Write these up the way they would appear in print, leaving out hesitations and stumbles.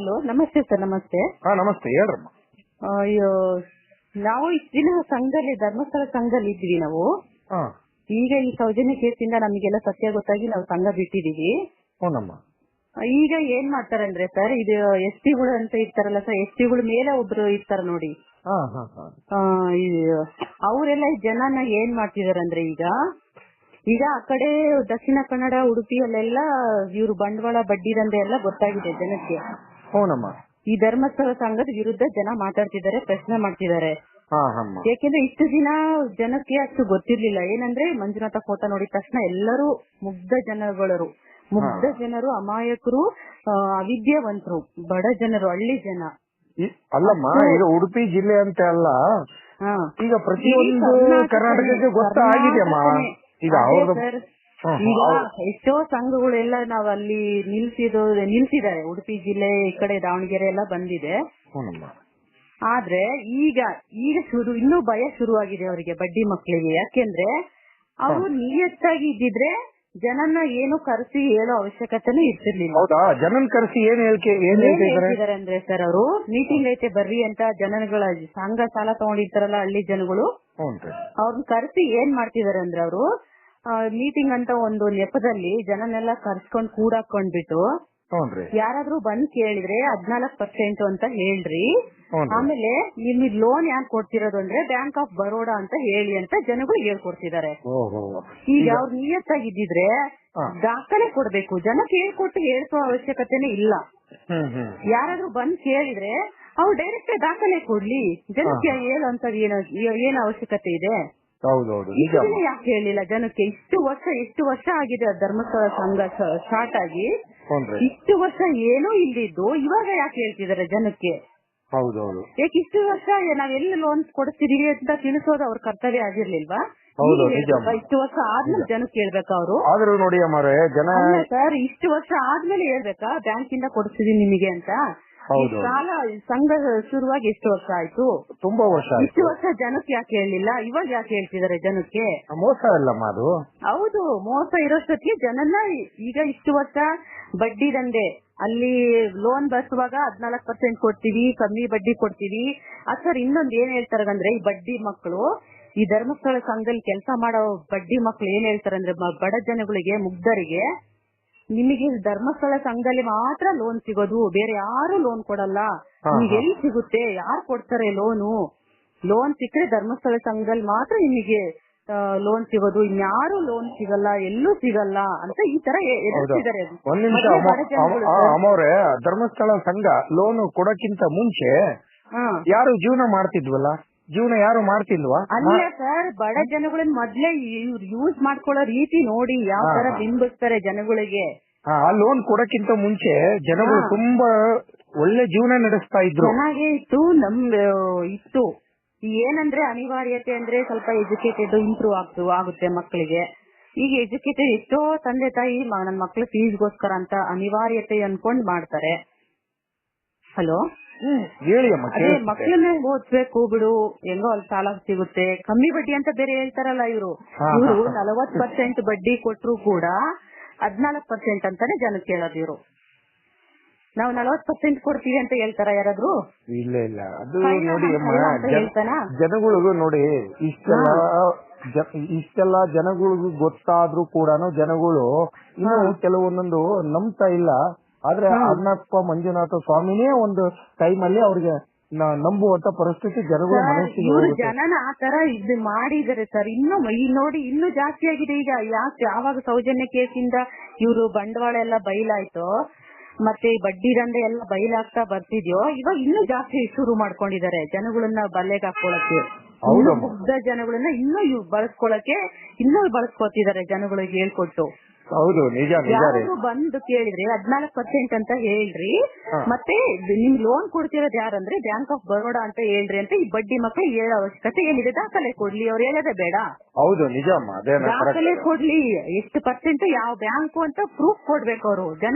Hello, ನಮಸ್ತೆ sir. ನಮಸ್ತೆ. ನಮಸ್ತೆ, ಹೇಳ್ರಮ್ಮ. ಅಯ್ಯೋ, ನಾವು ಇಷ್ಟು ದಿನ ಸಂಘದಲ್ಲಿ, ಧರ್ಮಸ್ಥಳ ಸಂಘದಲ್ಲಿ ಇದ್ವಿ ನಾವು. ಈಗ ಈ ಸೌಜನ್ಯ ಕೇಸಿಂದ ನಮಗೆಲ್ಲ ಸತ್ಯ ಗೊತ್ತಾಗಿ ನಾವು ಸಂಘ ಬಿಟ್ಟಿದೀವಿ. ಈಗ ಏನ್ ಮಾಡ್ತಾರೆ ಅಂದ್ರೆ ಸರ್, ಇದು ಎಸ್ ಟಿಗಳು ಅಂತ ಇರ್ತಾರಲ್ಲ ಸರ್, ಎಸ್ ಟಿಗಳ ಮೇಲೆ ಒಬ್ರು ಇರ್ತಾರ ನೋಡಿ, ಅವರೆಲ್ಲ ಜನನ ಏನ್ ಮಾಡ್ತಿದಾರೆ ಅಂದ್ರೆ ಈಗ ಆ ಕಡೆ ದಕ್ಷಿಣ ಕನ್ನಡ, ಉಡುಪಿಯಲ್ಲೆಲ್ಲ ಇವ್ರು ಬಂಡವಾಳ ಬಡ್ಡಿ ದಂಧೆ ಎಲ್ಲ ಗೊತ್ತಾಗಿದೆ ಜನಕ್ಕೆ. ಈ ಧರ್ಮಸ್ಥಳ ಸಂಘದ ವಿರುದ್ಧ ಜನ ಮಾತಾಡ್ತಿದ್ದಾರೆ, ಪ್ರಶ್ನೆ ಮಾಡ್ತಿದ್ದಾರೆ. ಯಾಕೆಂದ್ರೆ ಇಷ್ಟು ದಿನ ಜನಕ್ಕೆ ಅಷ್ಟು ಗೊತ್ತಿರ್ಲಿಲ್ಲ. ಏನಂದ್ರೆ ಮಂಜುನಾಥ ಫೋಟೋ ನೋಡಿದ ತಕ್ಷಣ ಎಲ್ಲರೂ ಮುಗ್ಧ ಜನರು, ಅಮಾಯಕರು, ಅವಿದ್ಯಾವಂತರು, ಬಡ ಜನರು, ಹಳ್ಳಿ ಜನ. ಅಲ್ಲಮ್ಮ, ಈಗ ಉಡುಪಿ ಜಿಲ್ಲೆ ಅಂತ ಅಲ್ಲ, ಈಗ ಪ್ರತಿಯೊಂದು ಕರ್ನಾಟಕಕ್ಕೆ ಗೊತ್ತಾಗಿದೆಯಮ್ಮ. ಈಗ ಎಷ್ಟೋ ಸಂಘಗಳೆಲ್ಲ ನಾವ್ ಅಲ್ಲಿ ನಿಲ್ಸಿದ್ದಾರೆ. ಉಡುಪಿ ಜಿಲ್ಲೆ, ಈ ಕಡೆ ದಾವಣಗೆರೆ ಎಲ್ಲ ಬಂದಿದೆ. ಆದ್ರೆ ಈಗ ಇನ್ನೂ ಭಯ ಶುರುವಾಗಿದೆ ಅವರಿಗೆ, ಬಡ್ಡಿ ಮಕ್ಕಳಿಗೆ. ಯಾಕೆಂದ್ರೆ ಅವರು ನಿಯತ್ತಾಗಿ ಇದ್ದಿದ್ರೆ ಜನನ ಏನು ಕರೆಸಿ ಹೇಳೋ ಅವಶ್ಯಕತೆನೂ ಇರ್ತಿರ್ಲಿಲ್ಲ. ಜನನ್ ಕರೆಸಿ ಏನ್ ಹೇಳ್ತಿದ್ದಾರೆ ಅಂದ್ರೆ ಸರ್, ಅವರು ಮೀಟಿಂಗ್ ಐತೆ ಬರ್ರಿ ಅಂತ ಜನಗಳ ಸಂಘ ಸಾಲ ತಗೊಂಡಿರ್ತಾರಲ್ಲ ಹಳ್ಳಿ ಜನಗಳು, ಅವ್ರನ್ನ ಕರೆಸಿ ಏನ್ ಮಾಡ್ತಿದಾರೆ ಅಂದ್ರೆ, ಅವರು ಮೀಟಿಂಗ್ ಅಂತ ಒಂದು ನೆಪದಲ್ಲಿ ಜನನೆಲ್ಲ ಕರ್ಸ್ಕೊಂಡ್ ಕೂಡಾಕೊಂಡ್ಬಿಟ್ಟು, ಯಾರಾದ್ರೂ ಬಂದ್ ಕೇಳಿದ್ರೆ 14% ಅಂತ ಹೇಳ್ರಿ, ಆಮೇಲೆ ನಿಮಗೆ ಲೋನ್ ಯಾರು ಕೊಡ್ತಿರೋದು ಅಂದ್ರೆ ಬ್ಯಾಂಕ್ ಆಫ್ ಬರೋಡಾ ಅಂತ ಹೇಳಿ ಅಂತ ಜನಗಳು ಹೇಳ್ಕೊಡ್ತಿದ್ದಾರೆ. ಈಗ ಅವ್ರು ನಿಯತ್ತಾಗಿದ್ದಿದ್ರೆ ದಾಖಲೆ ಕೊಡ್ಬೇಕು, ಜನಕ್ಕೆ ಹೇಳ್ಕೊಟ್ಟು ಹೇಳ್ಸೋ ಅವಶ್ಯಕತೆನೇ ಇಲ್ಲ. ಯಾರಾದ್ರೂ ಬಂದ್ ಕೇಳಿದ್ರೆ ಅವ್ರು ಡೈರೆಕ್ಟ್ ದಾಖಲೆ ಕೊಡ್ಲಿ, ಜನಕ್ಕೆ ಹೇಳೋಂಥದ್ದು ಏನು ಅವಶ್ಯಕತೆ ಇದೆ? ಯಾಕೆ ಹೇಳಿಲ್ಲ ಜನಕ್ಕೆ? ಎಷ್ಟು ವರ್ಷ ಆಗಿದೆ ಧರ್ಮಸ್ಥಳ ಸಂಘ ಸ್ಟಾರ್ಟ್ ಆಗಿ, ಇಷ್ಟು ವರ್ಷ ಏನೂ ಇಲ್ದಿದ್ದು ಇವಾಗ ಯಾಕೆ ಹೇಳ್ತಿದ್ದಾರೆ ಜನಕ್ಕೆ? ಯಾಕೆ ಇಷ್ಟು ವರ್ಷ ನಾವೆಲ್ಲ ಲೋನ್ಸ್ ಕೊಡ್ತಿದೀವಿ ಅಂತ ತಿಳಿಸೋದು ಅವ್ರ ಕರ್ತವ್ಯ ಆಗಿರ್ಲಿಲ್ವಾ? ಇಷ್ಟು ವರ್ಷ ಆದ್ಮೇಲೆ ಜನಕ್ಕೆ ಹೇಳ್ಬೇಕಾ ಅವರು? ಸರ್, ಇಷ್ಟು ವರ್ಷ ಆದ್ಮೇಲೆ ಹೇಳ್ಬೇಕಾ ಬ್ಯಾಂಕಿಂದ ಕೊಡ್ತಿದೀನಿ ನಿಮಗೆ ಅಂತ? ಸಾಲ ಸಂಘ ಶುರುವಾಗಿ ಎಷ್ಟು ವರ್ಷ ಆಯ್ತು? ತುಂಬಾ ವರ್ಷ. ಇಷ್ಟು ವರ್ಷ ಜನಕ್ಕೆ ಯಾಕೆ ಹೇಳಿಲ್ಲ? ಇವಾಗ ಯಾಕೆ ಹೇಳ್ತಿದ್ದಾರೆ ಜನಕ್ಕೆ? ಮೋಸ ಅಲ್ಲಮ್ಮ ಅದು. ಹೌದು, ಮೋಸ ಇರೋಷ್ಟೊತ್ತಿಗೆ ಜನನ್ನ ಈಗ ಇಷ್ಟು ವರ್ಷ ಬಡ್ಡಿ ದಂಧೆ, ಅಲ್ಲಿ ಲೋನ್ ಬರ್ಸುವಾಗ 14% ಕೊಡ್ತೀವಿ, ಕಮ್ಮಿ ಬಡ್ಡಿ ಕೊಡ್ತೀವಿ. ಸರ್, ಇನ್ನೊಂದು ಏನ್ ಹೇಳ್ತಾರಂದ್ರೆ, ಈ ಬಡ್ಡಿ ಮಕ್ಕಳು, ಈ ಧರ್ಮಸ್ಥಳ ಸಂಘದಲ್ಲಿ ಕೆಲಸ ಮಾಡೋ ಬಡ್ಡಿ ಮಕ್ಕಳು ಏನ್ ಹೇಳ್ತಾರಂದ್ರೆ, ಬಡ ಜನಗಳಿಗೆ, ಮುಗ್ಧರಿಗೆ, ನಿಮಗೆ ಧರ್ಮಸ್ಥಳ ಸಂಘದಲ್ಲಿ ಮಾತ್ರ ಲೋನ್ ಸಿಗೋದು, ಬೇರೆ ಯಾರು ಲೋನ್ ಕೊಡಲ್ಲ. ನಿಮ್ಗೆ ಎಲ್ಲಿ ಸಿಗುತ್ತೆ? ಯಾರು ಕೊಡ್ತಾರೆ ಲೋನು? ಲೋನ್ ಸಿಕ್ಕರೆ ಧರ್ಮಸ್ಥಳ ಸಂಘದಲ್ಲಿ ಮಾತ್ರ ನಿಮಗೆ ಲೋನ್ ಸಿಗೋದು, ಇನ್ಯಾರು ಲೋನ್ ಸಿಗಲ್ಲ, ಎಲ್ಲೂ ಸಿಗಲ್ಲ ಅಂತ ಈ ತರ ಎದುರಿಸಿದ್ದಾರೆ. ಧರ್ಮಸ್ಥಳ ಸಂಘ ಲೋನ್ ಕೊಡಕ್ಕಿಂತ ಮುಂಚೆ ಯಾರು ಜೀವನ ಮಾಡ್ತಿದ್ವಲ್ಲ, ಜೀವನ ಯಾರು ಮಾಡ್ತಿಲ್ವಾ? ಅಲ್ಲ ಸರ್, ಬಡ ಜನಗಳನ್ನ ಮೊದ್ಲೇ ಯೂಸ್ ಮಾಡ್ಕೊಳ್ಳೋ ರೀತಿ ನೋಡಿ ಯಾವ ತರ ಬಿಂಬಿಸ್ತಾರೆ ಜನಗಳಿಗೆ. ಲೋನ್ ಕೊಡಕ್ಕಿಂತ ಮುಂಚೆ ಜನಗಳು ತುಂಬಾ ಒಳ್ಳೆ ಜೀವನ ನಡೆಸ್ತಾ ಇದ್ರು, ಚೆನ್ನಾಗೇ ಇತ್ತು. ಏನಂದ್ರೆ ಅನಿವಾರ್ಯತೆ ಅಂದ್ರೆ ಸ್ವಲ್ಪ ಎಜುಕೇಟೆಡ್ ಇಂಪ್ರೂವ್ ಆಗುತ್ತೆ ಮಕ್ಕಳಿಗೆ. ಈಗ ಎಜುಕೇಟೆಡ್ ಎಷ್ಟೋ ತಂದೆ ತಾಯಿ ನನ್ನ ಮಕ್ಳು ಫೀಸ್ಗೋಸ್ಕರ ಅಂತ ಅನಿವಾರ್ಯತೆ ಅನ್ಕೊಂಡ್ ಮಾಡ್ತಾರೆ. ಹಲೋ, ಅದೇ ಮಕ್ಳನ್ನ ಓದ್ಬೇಕು ಬಿಡು, ಹೆಂಗೋ ಅಲ್ಲಿ ಸಾಲ ಸಿಗುತ್ತೆ, ಕಮ್ಮಿ ಬಡ್ಡಿ ಅಂತ ಬೇರೆ ಹೇಳ್ತಾರಲ್ಲ ಇವರು 40% ಬಡ್ಡಿ ಕೊಟ್ರು ಕೂಡ 14% ಅಂತಾನೆ ಜನಕ್ಕೆ ಹೇಳೋದು. ಇವರು ನಾವು 40% ಕೊಡ್ತೀವಿ ಅಂತ ಹೇಳ್ತಾರ ಯಾರಾದ್ರೂ? ಇಲ್ಲ. ಅದು ನೋಡಿ ಜನಗಳಿಗೂ ನೋಡಿ, ಇಷ್ಟೆಲ್ಲ ಜನಗಳಿಗೂ ಗೊತ್ತಾದ್ರೂ ಕೂಡ ಜನಗಳು ಇನ್ನು ಕೆಲವೊಂದೊಂದು ನಂಬ್ತಾ ಇಲ್ಲ. ಆದ್ರೆ ಅಣ್ಣಪ್ಪ ಮಂಜುನಾಥ ಸ್ವಾಮಿನೇ ಒಂದು ಟೈಮಲ್ಲಿ ಅವ್ರಿಗೆ ನಂಬುವಂತ ಪರಿಸ್ಥಿತಿ ಜನಗಳು ಮನಸ್ಸಿಗೆ ಜನನ ಆ ತರ ಇದು ಮಾಡಿದ್ದಾರೆ ಸರ್. ನೋಡಿ ಇನ್ನೂ ಜಾಸ್ತಿ ಆಗಿದೆ. ಈಗ ಯಾವಾಗ ಸೌಜನ್ಯ ಕೇಸಿಂದ ಇವರು ಬಂಡವಾಳ ಎಲ್ಲ ಬಯಲಾಯ್ತೋ, ಮತ್ತೆ ಬಡ್ಡಿ ದಂಧೆ ಎಲ್ಲ ಬಯಲಾಗ್ತಾ ಬರ್ತಿದ್ಯೋ, ಇವಾಗ ಇನ್ನೂ ಜಾಸ್ತಿ ಶುರು ಮಾಡ್ಕೊಂಡಿದ್ದಾರೆ ಜನಗಳನ್ನ ಬಲೆಗೆ ಹಾಕೊಳಕ್ಕೆ. ಮುಗ್ಧ ಜನಗಳನ್ನ ಇನ್ನೂ ಬಳಸ್ಕೊತಿದ್ದಾರೆ ಜನಗಳಿಗೆ ಹೇಳ್ಕೊಟ್ಟು. ಹೌದು, ನಿಜ. ಬಂದು ಕೇಳಿದ್ರೆ 14% ಅಂತ ಹೇಳ್ರಿ, ಮತ್ತೆ ನಿಮ್ ಲೋನ್ ಕೊಡ್ತಿರೋದು ಯಾರಂದ್ರೆ ಬ್ಯಾಂಕ್ ಆಫ್ ಬರೋಡಾ ಅಂತ ಹೇಳ್ರಿ ಅಂತ ಈ ಬಡ್ಡಿ ಮಕ್ಕಳು ಹೇಳೋ ಅವಶ್ಯಕತೆ ಏನಿದೆ? ದಾಖಲೆ ಕೊಡ್ಲಿ, ಅವ್ರು ಹೇಳೋದೇ ಬೇಡ. ಹೌದು, ನಿಜ. ದಾಖಲೆ ಕೊಡ್ಲಿ, ಎಷ್ಟು ಪರ್ಸೆಂಟ್ ಯಾವ ಬ್ಯಾಂಕು ಅಂತ ಪ್ರೂಫ್ ಕೊಡ್ಬೇಕು ಅವರು.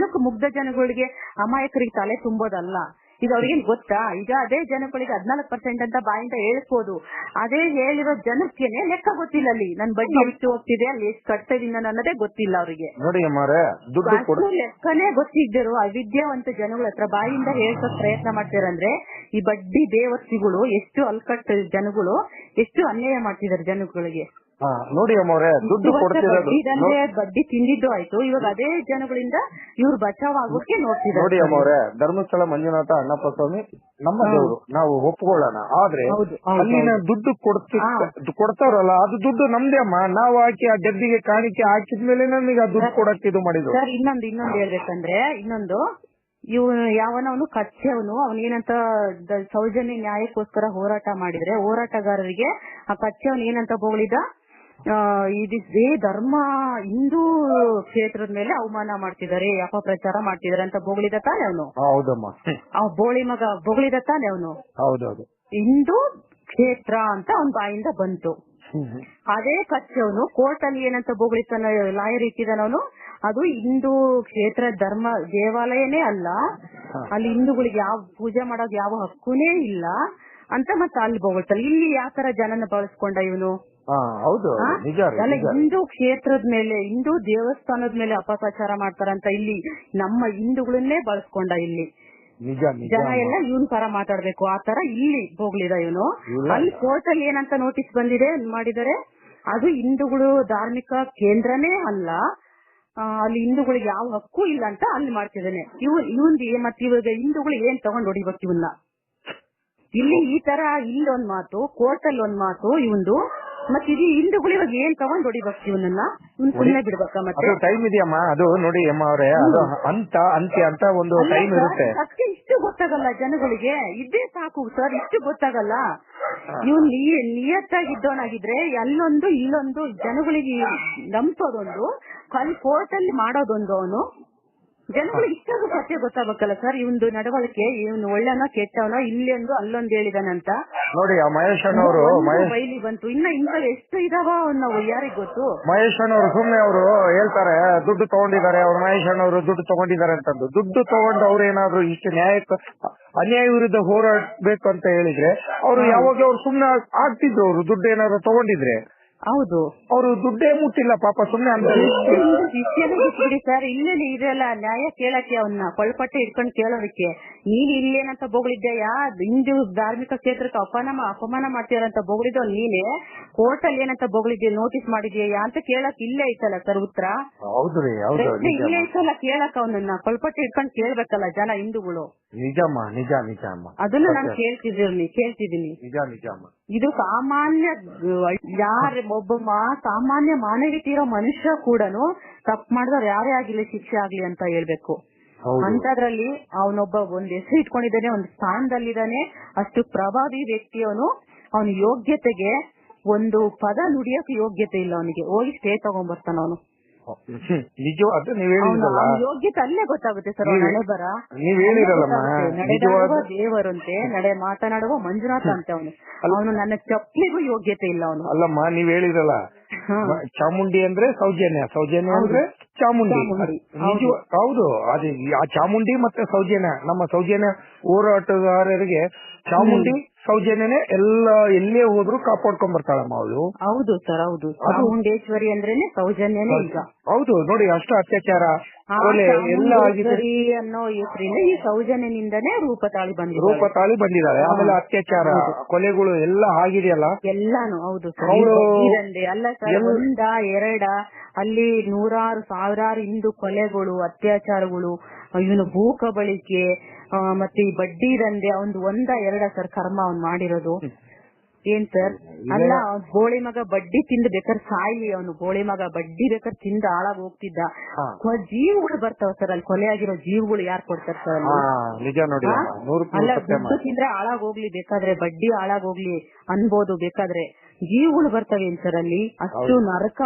ಮುಗ್ಧ ಜನಗಳಿಗೆ, ಅಮಾಯಕರಿಗೆ ತಲೆ ತುಂಬೋದಲ್ಲ. ಈಗ ಅವ್ರಿಗೇನ್ ಗೊತ್ತಾ? ಈಗ ಅದೇ ಜನಗಳಿಗೆ 14% ಅಂತ ಬಾಯಿಂದ ಹೇಳಿಸ್ಬೋದು. ಅದೇ ಹೇಳಿರೋ ಜನಕ್ಕೇನೆ ಲೆಕ್ಕ ಗೊತ್ತಿಲ್ಲ. ಅಲ್ಲಿ ನನ್ ಬಡ್ಡಿ ಎಷ್ಟು ಹೋಗ್ತಿದೆ, ಅಲ್ಲಿ ಎಷ್ಟು ಕಟ್ತಾ ಇದೀನಿ ಅನ್ನೋದೇ ಗೊತ್ತಿಲ್ಲ ಅವರಿಗೆ. ನೋಡಿ ಅಮ್ಮಾರೆ, ದುಡ್ಡು ಲೆಕ್ಕನೇ ಗೊತ್ತಿದ್ದರು ಅವಿದ್ಯಾವಂತ ಜನಗಳ ಹತ್ರ ಬಾಯಿಂದ ಹೇಳ್ಸೋಕ್ ಪ್ರಯತ್ನ ಮಾಡ್ತಾರಂದ್ರೆ ಈ ಬಡ್ಡಿ ಬೇವರ್ಸಿಗಳು ಎಷ್ಟು ಅಲ್ಕಟ್ ಜನಗಳು ಎಷ್ಟು ಅನ್ಯಾಯ ಮಾಡ್ತಿದಾರೆ ಜನಗಳಿಗೆ. ನೋಡಿ ಅಮ್ಮವ್ರೆ, ದುಡ್ಡು ಕೊಡ್ತಿರೋದು ಬಡ್ಡಿ ತಿಂದಿದ್ದು ಆಯ್ತು, ಇವಾಗ ಅದೇ ಜನಗಳಿಂದ ಇವ್ರು ಬಚಾವ್ ಆಗೋಕೆ ನೋಡ್ತಿದ್ದಾರೆ. ನೋಡಿ ಅಮ್ಮವ್ರೆ, ಧರ್ಮಸ್ಥಳ ಮಂಜುನಾಥ ಅಣ್ಣಪ್ಪ ಸ್ವಾಮಿ ನಮ್ಮ ದೇವರು, ನಾವು ಒಪ್ಕೊಳ್ಳೋಣ. ಆದ್ರೆ ಅಲ್ಲಿನ ದುಡ್ಡು ಕೊಡ್ತಾರಲ್ಲ, ಅದು ದುಡ್ಡು ನಮ್ದೇ ಅಮ್ಮ. ನಾವು ಹಾಕಿ ಆ ಡಬ್ಬಿಗೆ ಕಾಣಿಕೆ ಹಾಕಿದ್ಮೇಲೆ ನಮಗೆ ಆ ದುಡ್ಡು ಕೊಡಕ್ಕೆ ಇದು ಮಾಡಿದ್ರು. ಸರ್ ಇನ್ನೊಂದು ಹೇಳ್ಬೇಕಂದ್ರೆ, ಇವನು ಯಾವನವನು ಕಚ್ಚೆವನು ಅವನೇನಂತ ಸೌಜನ್ಯ ನ್ಯಾಯಕ್ಕೋಸ್ಕರ ಹೋರಾಟ ಮಾಡಿದ್ರೆ ಹೋರಾಟಗಾರರಿಗೆ ಆ ಕಚ್ಚೆವನು ಏನಂತ ಬೋಳಿದ, ಇದಿದೆ ಧರ್ಮ ಹಿಂದೂ ಕ್ಷೇತ್ರದ ಮೇಲೆ ಅವಮಾನ ಮಾಡ್ತಿದ್ದಾರೆ, ಅಪಪ್ರಚಾರ ಮಾಡ್ತಿದ್ದಾರೆ ಅಂತ ಬೋಗಳಿದ ತಾನೆ ಅವನು. ಹೌದಮ್ಮ, ಬೋಳಿ ಮಗ ಬೋಗಳಿದ ತಾನೆ ಅವನು. ಹೌದೌದು, ಹಿಂದೂ ಕ್ಷೇತ್ರ ಅಂತ ಅವನ ಬಾಯಿಂದ ಬಂತು. ಅದೇ ಕಚ್ಚವನು ಕೋರ್ಟ್ ಅಲ್ಲಿ ಏನಂತ ಬೋಗಳಿತಾನ, ಲಾಯರ್ ಇಟ್ಟಿದಾನವನು, ಅದು ಹಿಂದೂ ಕ್ಷೇತ್ರ ಧರ್ಮ ದೇವಾಲಯನೇ ಅಲ್ಲ, ಅಲ್ಲಿ ಹಿಂದೂಗಳಿಗೆ ಯಾವ ಪೂಜೆ ಮಾಡೋಕ್ ಯಾವ ಹಕ್ಕುನೇ ಇಲ್ಲ ಅಂತ ಮತ್ತೆ ಅಲ್ಲಿ ಬೋಗಳ್ತಾರೆ. ಇಲ್ಲಿ ಯಾವ ತರ ಜನನ ಬಳಸ್ಕೊಂಡ ಇವನು? ಹೌದು, ಹಿಂದೂ ಕ್ಷೇತ್ರದ ಮೇಲೆ ಹಿಂದೂ ದೇವಸ್ಥಾನದ ಮೇಲೆ ಅಪಪ್ರಚಾರ ಮಾಡ್ತಾರಂತ ಇಲ್ಲಿ ನಮ್ಮ ಹಿಂದೂಗಳನ್ನೇ ಬಳಸ್ಕೊಂಡ. ಇಲ್ಲಿ ಜನ ಎಲ್ಲ ಇವನ್ ತರ ಮಾತಾಡ್ಬೇಕು ಆ ತರ ಇಲ್ಲಿ ಹೋಗ್ಲಿದ ಇವನು. ಅಲ್ಲಿ ಕೋರ್ಟ್ ಅಲ್ಲಿ ಏನಂತ ನೋಟಿಸ್ ಬಂದಿದೆ ಮಾಡಿದರೆ, ಅದು ಹಿಂದೂಗಳು ಧಾರ್ಮಿಕ ಕೇಂದ್ರನೇ ಅಲ್ಲ, ಅಲ್ಲಿ ಹಿಂದೂಗಳಿಗೆ ಯಾವ ಹಕ್ಕು ಇಲ್ಲ ಅಂತ ಅಲ್ಲಿ ಮಾಡ್ತಿದ್ದಾನೆ ಇವನ್ಗೆ. ಮತ್ತೆ ಇವಾಗ ಹಿಂದೂಗಳು ಏನ್ ತಗೊಂಡ್ ಹೊಡಿಬೇಕು ಇವನ್ನ? ಇಲ್ಲಿ ಈ ತರ ಇಲ್ಲೊಂದ್ ಮಾತು, ಕೋರ್ಟ್ ಅಲ್ಲಿ ಒಂದ್ ಮಾತು ಇವಂದು, ಮತ್ತೆ ಇದು ಹಿಂದೂಗಳು ಇವಾಗ ಏನ್ ತಗೊಂಡ್ ಹೊಡಿಬೇಕು ಇವನನ್ನ? ಇವ್ನ ಸುಮ್ಮನೆ ಬಿಡ್ಬೇಕ? ಮತ್ತೆ ಟೈಮ್ ಇದೆಯಮ್ಮ, ಅದು ನೋಡಿ ಅಮ್ಮ ಅವರೇ, ಅದು ಅಂತ್ಯ ಅಂತ ಒಂದು ಟೈಮ್ ಇರುತ್ತೆ. ಅದಕ್ಕೆ ಇಷ್ಟು ಗೊತ್ತಾಗಲ್ಲ ಜನಗಳಿಗೆ, ಇದೇ ಸಾಕು ಸರ್, ಇಷ್ಟು ಗೊತ್ತಾಗಲ್ಲ. ಇವ್ನು ನಿಯತ್ತಾಗಿದ್ದವನಾಗಿದ್ರೆ ಅಲ್ಲೊಂದು ಇಲ್ಲೊಂದು ಜನಗಳಿಗೆ ನಂಬಿಸೋದೊಂದು, ಅಲ್ಲಿ ಕೋರ್ಟ್ ಅಲ್ಲಿ ಮಾಡೋದೊಂದು, ಅವನು ಜನಗಳಿಗೆ ಇಷ್ಟಾದ್ರೂ ಸತ್ಯ ಗೊತ್ತಾಗಬೇಕಲ್ಲ ಸರ್. ಇವನು ನಡವಳಿಕೆ, ಇವನು ಒಳ್ಳೆನೋ ಕೆಟ್ಟವನೋ, ಇಲ್ಲೊಂದು ಅಲ್ಲೊಂದು ಹೇಳಿದಾನಂತ ನೋಡಿ. ಮಹೇಶ್ ಅಣ್ಣವರು ಬೈಲಿ ಬಂತು, ಇನ್ನ ಇಂಥವು ಎಷ್ಟು ಇದಾವ ನಾವು ಯಾರಿಗ್ ಗೊತ್ತು? ಮಹೇಶ್ ಅಣ್ಣವರು ಸುಮ್ನೆ ಅವರು ಹೇಳ್ತಾರೆ ದುಡ್ಡು ತಗೊಂಡಿದ್ದಾರೆ, ಅವ್ರು ಮಹೇಶ್ ಅಣ್ಣವರು ದುಡ್ಡು ತಗೊಂಡಿದ್ದಾರೆ ಅಂತಂದು. ದುಡ್ಡು ತಗೊಂಡು ಅವ್ರು ಏನಾದ್ರು ಇಷ್ಟು ಅನ್ಯಾಯ ವಿರುದ್ಧ ಹೋರಾಡ್ಬೇಕು ಅಂತ ಹೇಳಿದ್ರೆ ಅವರು ಯಾವಾಗ ಅವ್ರು ಸುಮ್ನೆ ಆಗ್ತಿದ್ರು. ಅವರು ದುಡ್ಡು ಏನಾದ್ರು ತಗೊಂಡಿದ್ರೆ ಹೌದು, ಅವರು ದುಡ್ಡೇ ಮುಟ್ಟಿಲ್ಲ ಪಾಪ, ಸುಮ್ನೆ ಅಂತ ಬಿಡಿ ಸರ್. ಇಲ್ಲೇ ಇದೆಲ್ಲ ನ್ಯಾಯ ಕೇಳಕ್ಕೆ, ಅವನ್ನ ಕೊಳ್ಪಟ್ಟೆ ಇಟ್ಕೊಂಡು ಕೇಳೋದಕ್ಕೆ. ನೀನ್ ಇಲ್ಲೇನಂತ ಬೋಗಳಿದ್ಯಾ, ಹಿಂದೂ ಧಾರ್ಮಿಕ ಕ್ಷೇತ್ರಕ್ಕೆ ಅಪಮಾನ ಮಾಡ್ತೀರಂತ ಬೋಗಳಿದ್ದ ನೀನೆ, ಕೋರ್ಟ್ ಅಲ್ಲಿ ಏನಂತ ಬೋಗಳಿದ್ಯಾ, ನೋಟಿಸ್ ಮಾಡಿದ್ಯಾ ಅಂತ ಕೇಳಕ್ ಇಲ್ಲೇ ಐತಲ್ಲ ಸರ್ ಉತ್ತರ. ಹೌದ್ರಿ, ಇಲ್ಲೇ ಐತಲ್ಲ ಕೇಳಕ್, ಅವನನ್ನ ಕೊಳ್ಪಟ್ಟೆ ಇಟ್ಕೊಂಡು ಕೇಳ್ಬೇಕಲ್ಲ ಜನ ಹಿಂದೂಗಳು. ನಿಜಮ್ಮ, ನಿಜ ಅಮ್ಮ, ಅದನ್ನ ನಾನು ಕೇಳ್ತಿದ್ದೀನಿ. ನಿಜ ಅಮ್ಮ. ಇದು ಸಾಮಾನ್ಯ ಒಬ್ಬ ಸಾಮಾನ್ಯ ಮಾನವೀಯತೆ ಇರೋ ಮನುಷ್ಯ ಕೂಡ ತಪ್ಪು ಮಾಡಿದವ್ರು ಯಾರೇ ಆಗಿಲ್ಲ ಶಿಕ್ಷೆ ಆಗ್ಲಿ ಅಂತ ಹೇಳ್ಬೇಕು. ಅಂತದ್ರಲ್ಲಿ ಅವನೊಬ್ಬ ಒಂದ್ ಹೆಸರು ಇಟ್ಕೊಂಡಿದ್ದಾನೆ, ಒಂದು ಸ್ಥಾನದಲ್ಲಿದ್ದಾನೆ, ಅಷ್ಟು ಪ್ರಭಾವಿ ವ್ಯಕ್ತಿಯವನು. ಅವನ ಯೋಗ್ಯತೆಗೆ ಒಂದು ಪದ ನುಡಿಯಕ್ ಯೋಗ್ಯತೆ ಇಲ್ಲ ಅವನಿಗೆ, ಹೋಗಿ ಸ್ಟೇ ತಗೊಂಡ್ಬರ್ತಾನ ಅವನು. ನಿಜ, ಅದು ನೀವ್ ಹೇಳಿರಲ್ಲ, ಯೋಗ್ಯತೆ ಅಲ್ಲೇ ಗೊತ್ತಾಗುತ್ತೆ ಸರ್. ಹಣೆ ಬರ ನೀವ್ ಹೇಳಿರಲ್ಲಮ್ಮ, ನಡೆದಾಡುವ ದೇವರಂತೆ, ಮಾತನಾಡುವ ಮಂಜುನಾಥ ಅಂತ ಅವನು ನನ್ನ ಚಪ್ಪಲಿಗೂ ಯೋಗ್ಯತೆ ಇಲ್ಲ ಅವನು. ಅಲ್ಲಮ್ಮ, ನೀವ್ ಹೇಳಿರಲ್ಲ, ಚಾಮುಂಡಿ ಅಂದ್ರೆ ಸೌಜನ್ಯ ಅಂದ್ರೆ ಚಾಮುಂಡಿ. ಹೌದು, ಅದೇ ಆ ಚಾಮುಂಡಿ ಮತ್ತೆ ಸೌಜನ್ಯ, ನಮ್ಮ ಸೌಜನ್ಯ ಹೋರಾಟಗಾರರಿಗೆ ಚಾಮುಂಡಿ ಸೌಜನ್ಯನೇ ಎಲ್ಲೇ ಹೋದ್ರು ಕಾಪಾಡ್ಕೊಂಡ್ ಬರ್ತಾಳಮ್ಮ ಅವಳು. ಹೌದು ಸರ್, ಹೌದು. ಚಾಮುಂಡೇಶ್ವರಿ ಅಂದ್ರೇನೆ ಸೌಜನ್ಯನೇ. ಈಗ ಹೌದು ನೋಡಿ, ಅಷ್ಟು ಅತ್ಯಾಚಾರ ಎಲ್ಲ ಆಗಿದೆ ಅನ್ನೋ ಹೆಸರಿಂದ ಈ ಸೌಜನ್ಯನಿಂದನೇ ರೂಪ ತಾಳಿ ಬಂದಿದ್ದಾರೆ. ಆಮೇಲೆ ಅತ್ಯಾಚಾರ ಕೊಲೆಗಳು ಎಲ್ಲ ಆಗಿದೆಯಲ್ಲ ಎಲ್ಲಾನು. ಹೌದು ಸರ್, ಅಲ್ಲ ಸರ್, ಒಂದ ಎರಡ ಅಲ್ಲಿ ನೂರಾರು ಸಾವಿರಾರು ಹಿಂದೂ ಕೊಲೆಗಳು, ಅತ್ಯಾಚಾರಗಳು, ಇವನು ಭೂಕಬಳಿಕೆ, ಮತ್ತೆ ಈ ಬಡ್ಡಿ ದಂಧೆ, ಒಂದ ಎರಡ ಸರ್ ಕರ್ಮ ಅವ್ನು ಮಾಡಿರೋದು. ಏನ್ ಸರ್, ಅಲ್ಲ ಬೋಳಿ ಮಗ ಬಡ್ಡಿ ತಿಂದು ಬೇಕಾದ್ರೆ ಸಾಯ್ಲಿ, ಅವನು ಬೋಳಿ ಮಗ ಬಡ್ಡಿ ಬೇಕಾದ್ರೆ ತಿಂದು ಹಾಳಾಗಿ ಹೋಗ್ತಿದ್ದ. ಜೀವಗಳು ಬರ್ತಾವ ಸರ್, ಅಲ್ಲಿ ಕೊಲೆ ಆಗಿರೋ ಜೀವಗಳು ಯಾರು ಕೊಡ್ತಾರ ಸರ್? ಅಲ್ಲ, ದುಡ್ಡು ತಿಂದ್ರೆ ಹಾಳಾಗ್ ಹೋಗ್ಲಿ, ಬೇಕಾದ್ರೆ ಬಡ್ಡಿ ಹಾಳಾಗ್ ಹೋಗ್ಲಿ ಅನ್ಬೋದು, ಬೇಕಾದ್ರೆ ಜೀವಗಳು ಬರ್ತವೆ ಸರ್ ಅಲ್ಲಿ. ಅಷ್ಟು ನರಕ